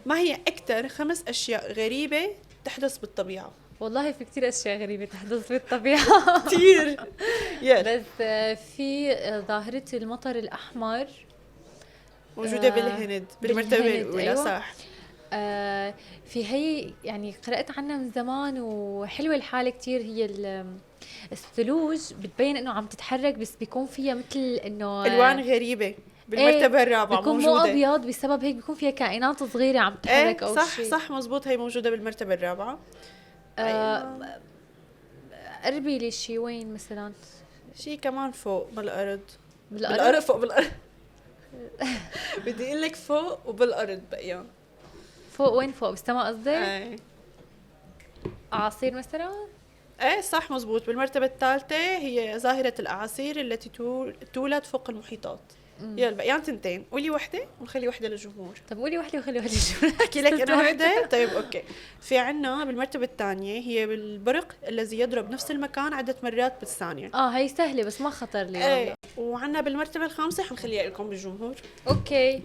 ما هي أكثر 5 أشياء غريبة تحدث بالطبيعة؟ والله في كتير اشياء غريبة تحدث بالطبيعة. كثير. يلا. بس في ظاهرة المطر الأحمر موجودة بالهند بالمرتبة بالهند، الأولى. أيوة. صح. في هي يعني قرأت عنها من زمان وحلوة الحالة كتير. هي الثلوج بتبين انه عم تتحرك، بس بيكون فيها مثل انه ألوان غريبة بالمرتبة ايه الرابعة بيكون مو موجودة. ابيض، بسبب هيك بيكون فيها كائنات صغيرة عم ايه تتحرك او صح شيء. صح مزبوط، هي موجودة بالمرتبة الرابعة. أيوة. قربي لي شي وين مثلا؟ شي كمان فوق بالأرض. بالارض. فوق بالأرض. بدي اقول لك فوق وبالأرض بقيان. فوق وين؟ فوق بالسماء قصدك؟ ايه اعاصير مثلا. ايه صح مزبوط. بالمرتبة الثالثة هي ظاهرة الأعاصير التي تولد فوق المحيطات. يلا بقيان تنتين، قولي وحدة ونخلي وحدة للجمهور. طب قولي وحده وخلي وحده شو احكي لك انا وحدة. طيب اوكي. في عنا بالمرتبة الثانية هي بالبرق الذي يضرب نفس المكان عدة مرات بالثانية. هي سهله بس ما خطر لي. ايه. وعنا بالمرتبة الخامسة حنخليها لكم بالجمهور. اوكي.